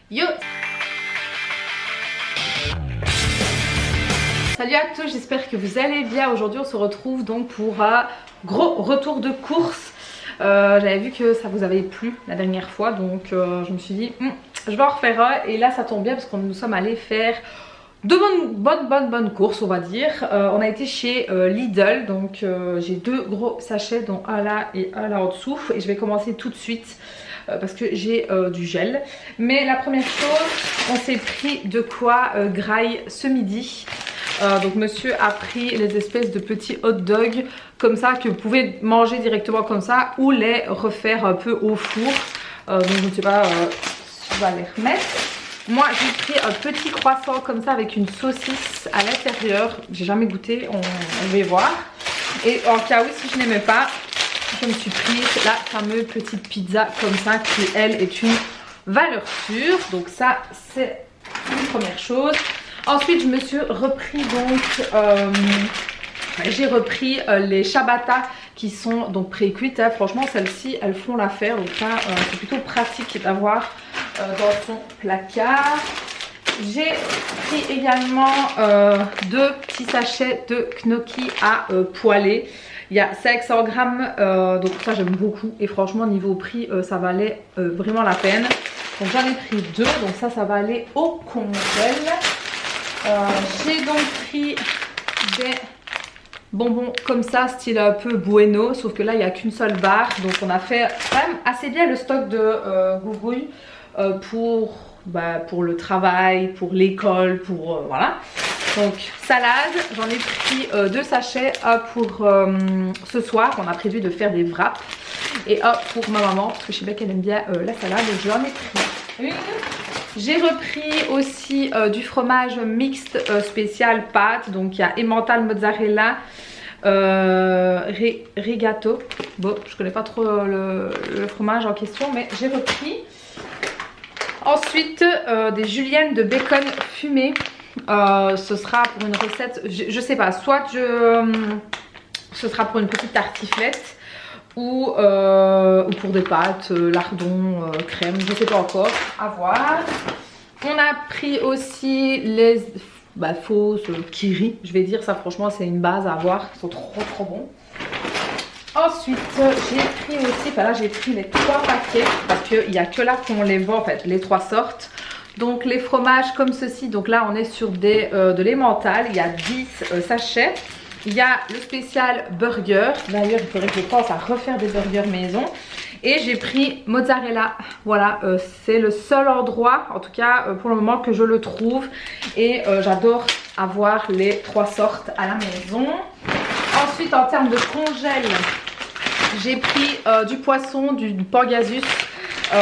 Yo! Salut à tous, j'espère que vous allez bien. Aujourd'hui on se retrouve donc pour un gros retour de course. J'avais vu que ça vous avait plu la dernière fois, donc je me suis dit je vais en refaire un. Et là ça tombe bien parce que nous sommes allés faire de bonnes courses, on va dire. On a été chez Lidl, donc j'ai deux gros sachets, dont un là et un là en dessous. Et je vais commencer tout de suite parce que j'ai du gel. Mais la première chose, on s'est pris de quoi graille ce midi. Donc monsieur a pris les espèces de petits hot dogs comme ça que vous pouvez manger directement comme ça ou les refaire un peu au four. Donc je ne sais pas si je vais les remettre. Moi j'ai pris un petit croissant comme ça avec une saucisse à l'intérieur. J'ai jamais goûté, on va voir. Et en cas où si je n'aimais pas, je me suis pris la fameuse petite pizza comme ça qui elle est une valeur sûre. Donc ça c'est une première chose. Ensuite je me suis repris donc j'ai repris les ciabatta qui sont donc pré-cuites. Franchement celles-ci elles font l'affaire, donc ça c'est plutôt pratique d'avoir dans son placard. J'ai pris également deux petits sachets de gnocchi à poêler. Il y a 500 grammes, donc ça j'aime beaucoup et franchement niveau prix ça valait vraiment la peine. Donc j'en ai pris deux, donc ça va aller au congèle. J'ai donc pris des bonbons comme ça, style un peu bueno, sauf que là il n'y a qu'une seule barre. Donc on a fait quand même assez bien le stock de gougouilles pour le travail, pour l'école, pour voilà. Donc salade, j'en ai pris deux sachets, un pour ce soir, on a prévu de faire des wraps, et un pour ma maman, parce que je sais bien qu'elle aime bien la salade, donc j'en ai pris une. J'ai repris aussi du fromage mixte spécial pâte, donc il y a emmental, mozzarella, rigatto. Bon, je connais pas trop le fromage en question, mais j'ai repris. Ensuite, des juliennes de bacon fumé. Ce sera pour une recette, je sais pas, soit ce sera pour une petite tartiflette ou pour des pâtes, lardons, crème, je sais pas encore, à voir. On a pris aussi les fausses kiri, je vais dire ça, franchement c'est une base à avoir, ils sont trop bons. Ensuite j'ai pris aussi, là j'ai pris les 3 paquets parce qu'il n'y a que là qu'on les vend en fait, les 3 sortes. Donc les fromages comme ceci, donc là on est sur de l'emmental, il y a 10 sachets. Il y a le spécial burger, d'ailleurs il faudrait que je pense à refaire des burgers maison. Et j'ai pris mozzarella, voilà, c'est le seul endroit, en tout cas pour le moment que je le trouve. Et j'adore avoir les 3 sortes à la maison. Ensuite en termes de congèle, j'ai pris du poisson, du pangasius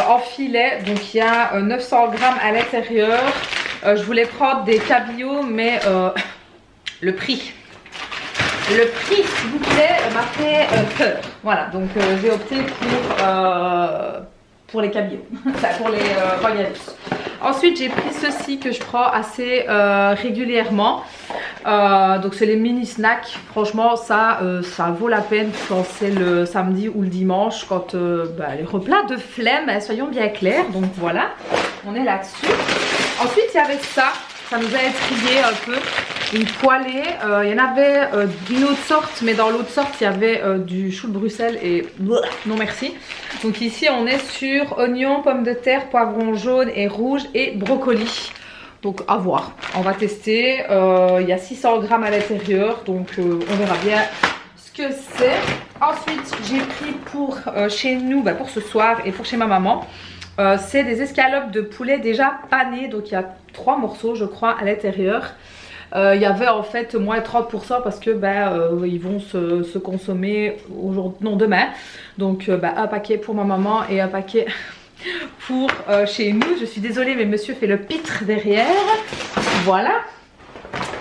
en filet. Donc il y a 900 grammes à l'intérieur. Je voulais prendre des cabillauds mais le prix s'il vous plaît m'a fait peur. Voilà, donc j'ai opté pour les cabillauds, pour les pangasius. Ensuite j'ai pris ceci que je prends assez régulièrement. Donc c'est les mini snacks. Franchement ça vaut la peine quand c'est le samedi ou le dimanche, quand les replats de flemme, soyons bien clairs. Donc voilà, on est là-dessus. Ensuite il y avait ça nous a intrigué un peu, une poêlée. Il y en avait d'une autre sorte, mais dans l'autre sorte il y avait du chou de Bruxelles et non merci. Donc ici on est sur oignons, pommes de terre, poivrons jaunes et rouges et brocoli. Donc à voir, on va tester. Il y a 600 grammes à l'intérieur, donc on verra bien ce que c'est. Ensuite j'ai pris pour chez nous, pour ce soir et pour chez ma maman, c'est des escalopes de poulet déjà panées. Donc il y a 3 morceaux je crois à l'intérieur. Il y avait en fait moins 30% parce que ils vont se consommer aujourd'hui, non demain. Donc un paquet pour ma maman et un paquet pour chez nous. Je suis désolée mais monsieur fait le pitre derrière. Voilà.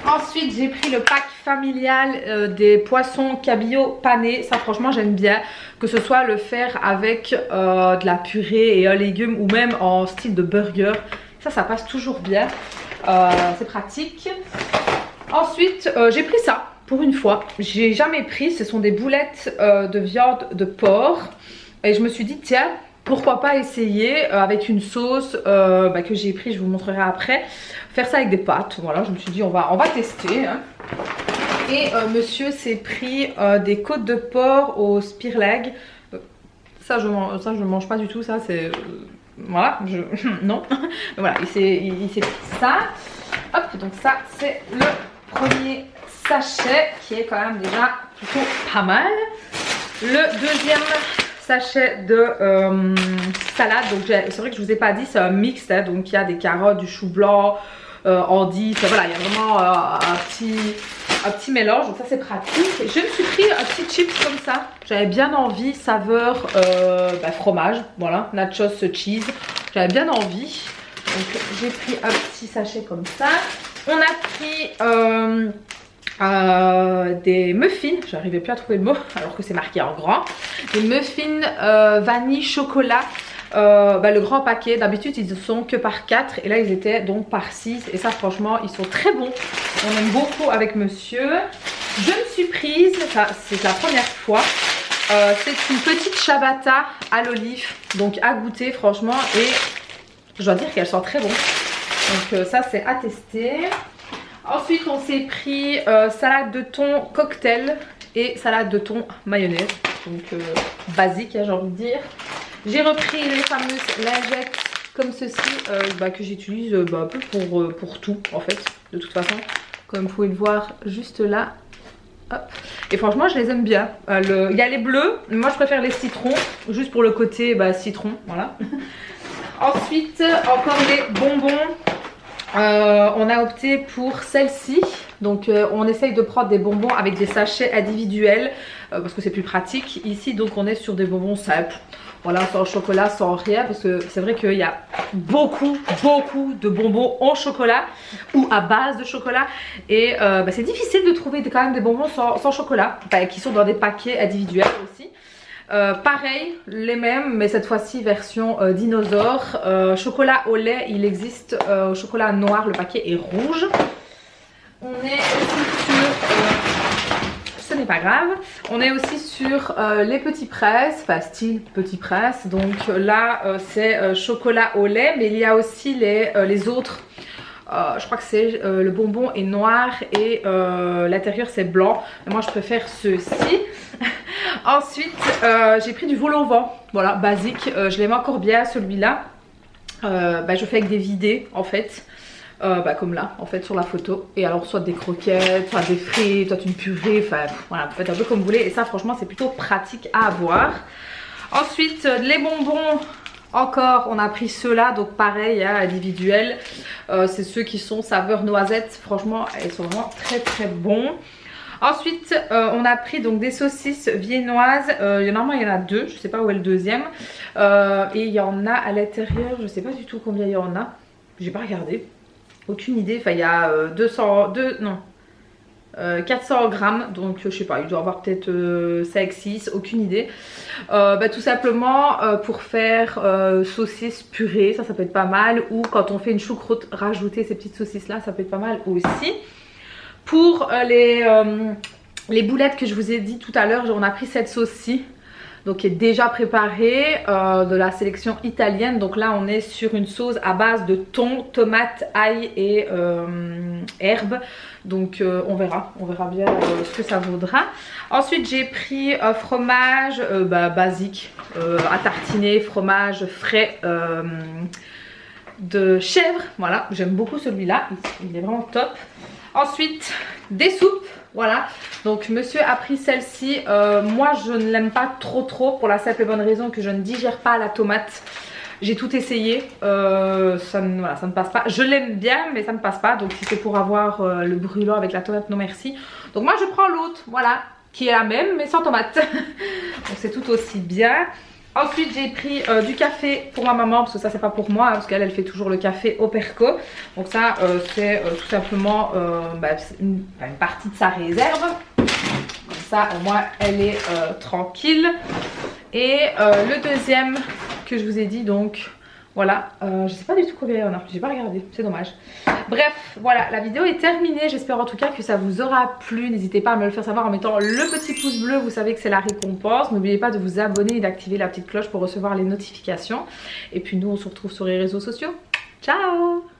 Ensuite j'ai pris le pack familial des poissons cabillaud panés. Ça franchement j'aime bien, que ce soit le faire avec de la purée et un légume ou même en style de burger. Ça passe toujours bien, c'est pratique. Ensuite j'ai pris ça pour une fois, j'ai jamais pris, ce sont des boulettes de viande de porc. Et je me suis dit tiens, pourquoi pas essayer avec une sauce que j'ai pris, je vous montrerai après. Faire ça avec des pâtes, voilà, je me suis dit on va tester. Hein. Et monsieur s'est pris des côtes de porc au spirlag. Ça je mange pas du tout, ça c'est... voilà, non. Voilà, il s'est pris ça. Hop, donc ça c'est le premier sachet qui est quand même déjà plutôt pas mal. Le deuxième sachet de salade, donc c'est vrai que je vous ai pas dit, c'est un mix, hein, donc il y a des carottes, du chou blanc, endives, voilà, il y a vraiment un petit mélange, donc ça c'est pratique. Je me suis pris un petit chips comme ça, j'avais bien envie, saveur fromage, voilà, nachos cheese, j'avais bien envie, donc j'ai pris un petit sachet comme ça. On a pris des muffins, j'arrivais plus à trouver le mot alors que c'est marqué en grand, des muffins vanille chocolat, le grand paquet, d'habitude ils ne sont que par 4 et là ils étaient donc par 6 et ça franchement ils sont très bons, on aime beaucoup avec monsieur. Je me suis prise, ça c'est la première fois, c'est une petite ciabatta à l'olive, donc à goûter franchement et je dois dire qu'elle sent très bon, donc ça c'est à tester. Ensuite on s'est pris salade de thon cocktail et salade de thon mayonnaise, donc basique hein, j'ai envie de dire. J'ai repris les fameuses lingettes comme ceci que j'utilise un peu pour tout en fait, de toute façon, comme vous pouvez le voir juste là. Hop. Et franchement je les aime bien, il y a les bleus, mais moi je préfère les citrons, juste pour le côté citron, voilà. Ensuite encore les bonbons. On a opté pour celle-ci, donc on essaye de prendre des bonbons avec des sachets individuels parce que c'est plus pratique. Ici donc on est sur des bonbons simples, voilà, sans chocolat, sans rien, parce que c'est vrai qu'il y a beaucoup de bonbons en chocolat ou à base de chocolat et c'est difficile de trouver quand même des bonbons sans chocolat, qui sont dans des paquets individuels aussi. Pareil, les mêmes, mais cette fois-ci version dinosaure. Chocolat au lait, il existe au chocolat noir, le paquet est rouge. On est aussi sur, ce n'est pas grave, on est aussi sur les petits presses, enfin style petit presse. Donc là c'est chocolat au lait, mais il y a aussi les autres. Je crois que c'est le bonbon est noir et l'intérieur c'est blanc. Moi je préfère ceux-ci. Ensuite j'ai pris du vol au vent, voilà, basique, je l'aime encore bien celui-là. Je fais avec des vidés en fait, comme là en fait sur la photo. Et alors soit des croquettes, soit des frites, soit une purée, enfin voilà, vous faites un peu comme vous voulez. Et ça franchement c'est plutôt pratique à avoir. Ensuite les bonbons. Encore, on a pris ceux-là, donc pareil, hein, individuels. C'est ceux qui sont saveur noisette. Franchement, ils sont vraiment très bons. Ensuite, on a pris donc des saucisses viennoises. Normalement, il y en a deux. Je ne sais pas où est le deuxième. Et il y en a à l'intérieur. Je ne sais pas du tout combien il y en a. J'ai pas regardé. Aucune idée. Enfin, il y a 400 grammes, donc je sais pas, il doit avoir peut-être 5-6, aucune idée. Tout simplement pour faire saucisse purée, ça peut être pas mal. Ou quand on fait une choucroute, rajouter ces petites saucisses là, ça peut être pas mal aussi. Pour les boulettes que je vous ai dit tout à l'heure, on a pris cette sauce-ci, donc qui est déjà préparée, de la sélection italienne. Donc là on est sur une sauce à base de thon, tomate, ail et herbes. Donc on verra bien ce que ça vaudra. Ensuite j'ai pris un fromage basique à tartiner, fromage frais de chèvre. Voilà, j'aime beaucoup celui-là, il est vraiment top. Ensuite des soupes. Voilà, donc monsieur a pris celle-ci. Moi je ne l'aime pas trop pour la simple et bonne raison que je ne digère pas la tomate. J'ai tout essayé, ça ne passe pas. Je l'aime bien mais ça ne passe pas. Donc si c'est pour avoir le brûlant avec la tomate, non merci. Donc moi je prends l'autre, voilà, qui est la même mais sans tomate. Donc c'est tout aussi bien. Ensuite j'ai pris du café pour ma maman, parce que ça c'est pas pour moi, parce qu'elle fait toujours le café au perco. Donc ça c'est tout simplement une partie de sa réserve. Comme ça au moins elle est tranquille. Et le deuxième que je vous ai dit, donc Voilà, je sais pas du tout combien il y en a, j'ai pas regardé, c'est dommage. Bref, voilà, la vidéo est terminée. J'espère en tout cas que ça vous aura plu. N'hésitez pas à me le faire savoir en mettant le petit pouce bleu, vous savez que c'est la récompense. N'oubliez pas de vous abonner et d'activer la petite cloche pour recevoir les notifications. Et puis nous, on se retrouve sur les réseaux sociaux. Ciao!